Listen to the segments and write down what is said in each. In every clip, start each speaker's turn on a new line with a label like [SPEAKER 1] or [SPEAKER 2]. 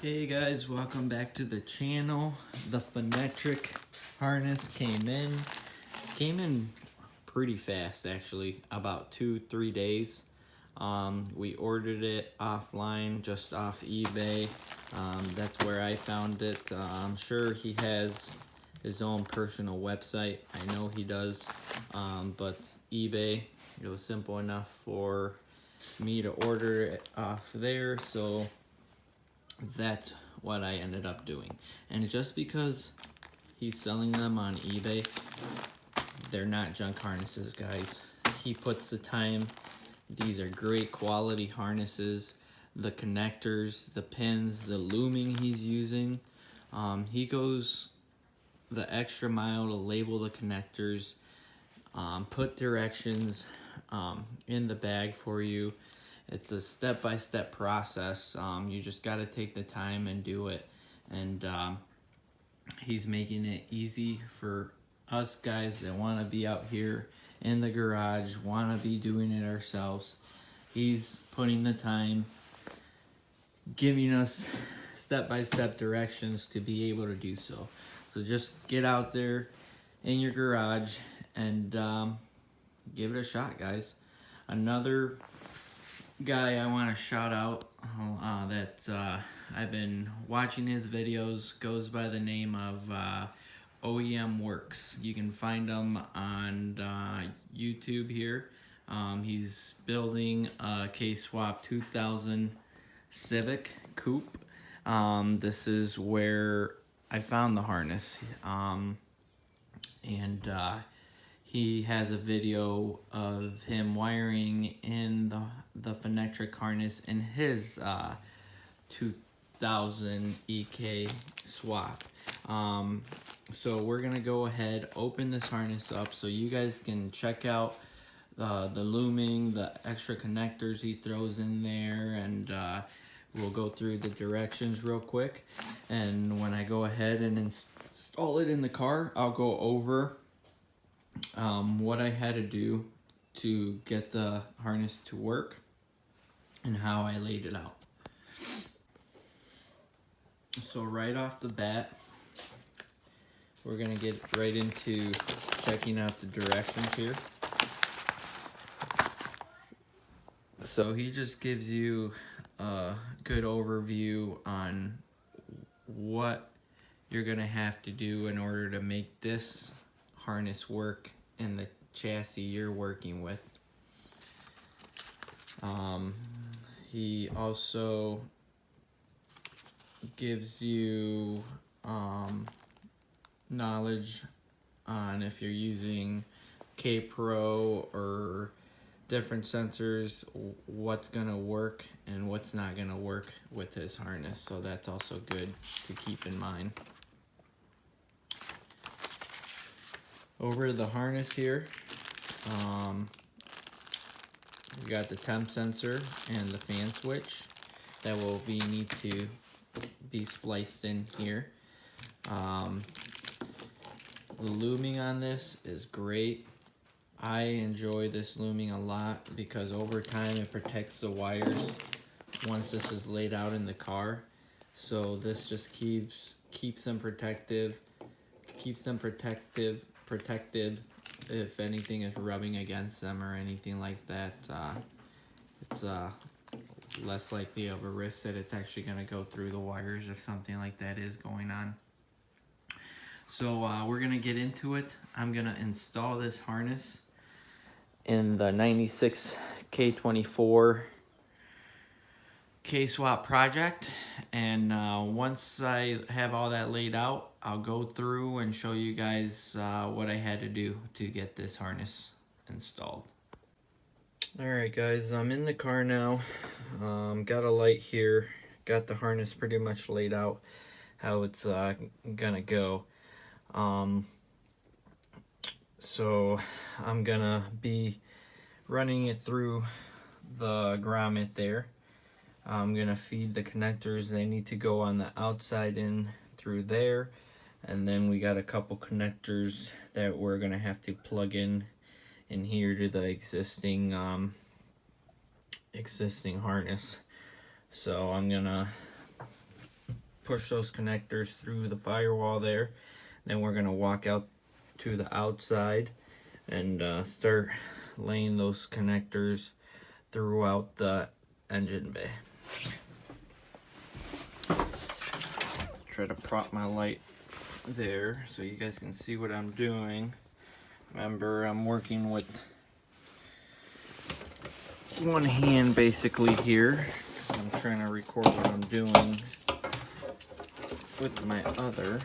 [SPEAKER 1] Hey guys, welcome back to the channel. The Phanectric harness came in pretty fast actually, about 2-3 days. We ordered it offline, just off eBay. That's where I found it. I'm sure he has his own personal website. I know he does, but eBay, it was simple enough for me to order it off there, so that's what I ended up doing. And just because he's selling them on eBay, they're not junk harnesses, guys. He puts the time. These are great quality harnesses. The connectors, the pins, the looming he's using. He goes the extra mile to label the connectors, put directions in the bag for you. It's a step-by-step process. You just got to take the time and do it. And he's making it easy for us guys that want to be out here in the garage, want to be doing it ourselves. He's putting the time, giving us step-by-step directions to be able to do so. So just get out there in your garage and give it a shot, guys. Another guy I want to shout out that I've been watching his videos goes by the name of OEM Works. You can find him on YouTube here. He's building a K-Swap 2000 Civic Coupe. This is where I found the harness, and he has a video of him wiring in the Phanectric harness in his 2000 EK swap. So we're gonna go ahead, open this harness up so you guys can check out the looming, the extra connectors he throws in there, and we'll go through the directions real quick. And when I go ahead and install it in the car, I'll go over what I had to do to get the harness to work and how I laid it out. So right off the bat, we're gonna get right into checking out the directions here. So he just gives you a good overview on what you're gonna have to do in order to make this harness work in the chassis you're working with. He also gives you knowledge on if you're using K Pro or different sensors, what's gonna work and what's not gonna work with this harness. So that's also good to keep in mind. Over the harness here, we got the temp sensor and the fan switch that will need to be spliced in here. The looming on this is great. I enjoy this looming a lot because over time it protects the wires once this is laid out in the car. So this just keeps them protected if anything is rubbing against them or anything like that. It's less likely of a risk that it's actually going to go through the wires if something like that is going on. So we're going to get into it. I'm going to install this harness in the 96 K24 K-Swap project, and once I have all that laid out, I'll go through and show you guys what I had to do to get this harness installed. Alright guys, I'm in the car now. Got a light here, got the harness pretty much laid out how it's gonna go. So I'm gonna be running it through the grommet there. I'm gonna feed the connectors. They need to go on the outside in through there, and then we got a couple connectors that we're gonna have to plug in here to the existing harness. So I'm gonna push those connectors through the firewall there. Then we're gonna walk out to the outside and start laying those connectors throughout the engine bay. Try to prop my light there so you guys can see what I'm doing. Remember, I'm working with one hand basically here. I'm trying to record what I'm doing with my other.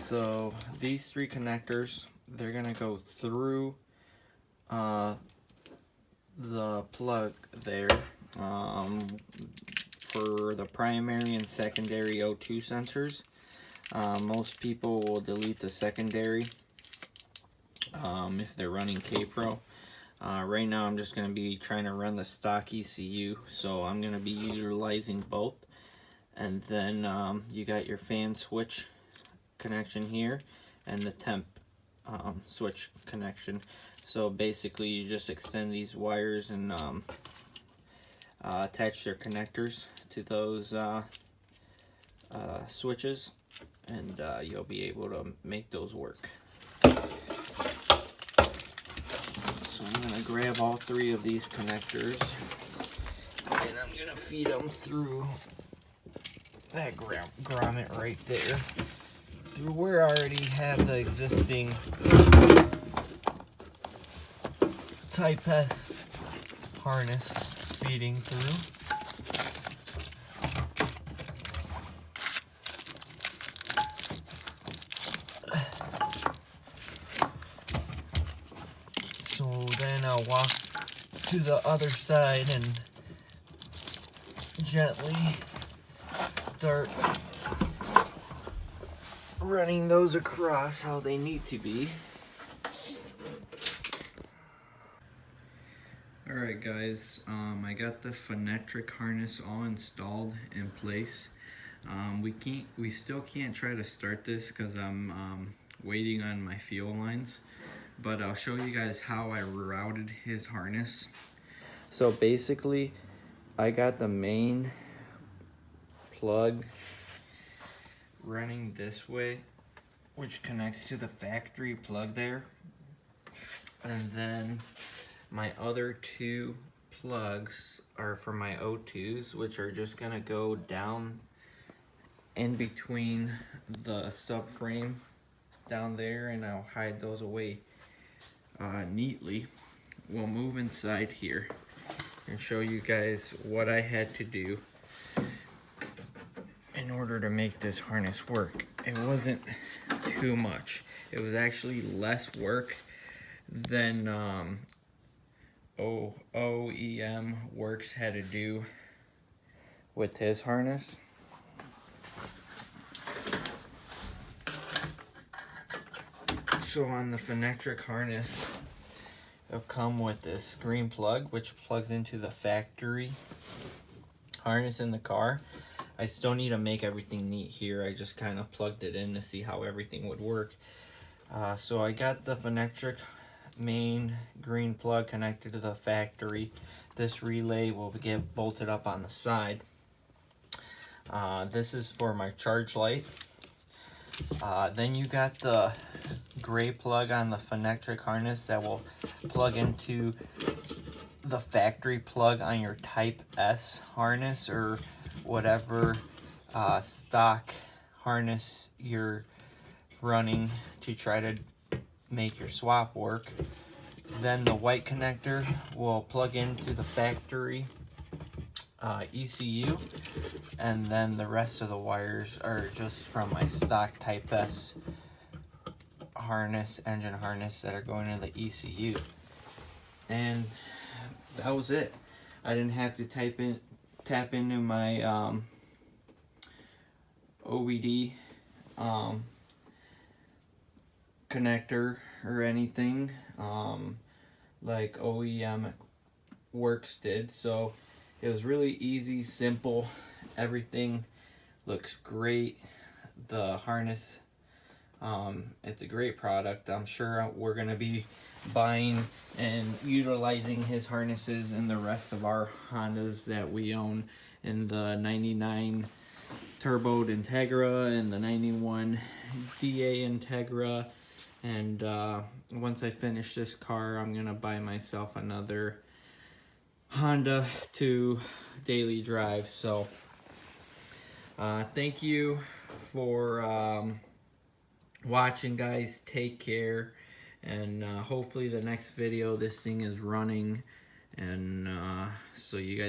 [SPEAKER 1] So these three connectors, they're gonna go through the plug there for the primary and secondary O2 sensors. Most people will delete the secondary if they're running K-Pro. Right now I'm just going to be trying to run the stock ECU, so I'm going to be utilizing both. And then you got your fan switch connection here and the temp switch connection. So basically you just extend these wires and attach their connectors to those switches, and you'll be able to make those work. So I'm going to grab all three of these connectors and I'm going to feed them through that grommet right there, through where I already have the existing Type S harness feeding through. So then I'll walk to the other side and gently start running those across how they need to be. Alright guys, I got the Phanectric harness all installed in place. We still can't try to start this because I'm waiting on my fuel lines, but I'll show you guys how I routed his harness. So basically, I got the main plug running this way, which connects to the factory plug there, and then my other two plugs are for my O2s, which are just gonna go down in between the subframe down there, and I'll hide those away neatly. We'll move inside here and show you guys what I had to do in order to make this harness work. It wasn't too much. It was actually less work than OEM Works had to do with his harness. So on the Phanectric harness, it'll come with this green plug, which plugs into the factory harness in the car. I still need to make everything neat here. I just kind of plugged it in to see how everything would work. So I got the Phanectric main green plug connected to the factory. This relay will get bolted up on the side. This is for my charge light. Then you got the gray plug on the Phanectric harness that will plug into the factory plug on your Type S harness or whatever stock harness you're running to try to make your swap work. Then the white connector will plug into the factory ECU, and then the rest of the wires are just from my stock Type S harness, engine harness, that are going into the ECU. And that was it. I didn't have to tap into my OBD connector or anything like OEM Works did. So it was really easy, simple. Everything looks great. The harness, it's a great product. I'm sure we're going to be buying and utilizing his harnesses in the rest of our Hondas that we own in the 99 turboed Integra and the 91 DA Integra. And once I finish this car, I'm gonna buy myself another Honda to daily drive. So thank you for watching, guys. Take care, and hopefully the next video this thing is running, and so you guys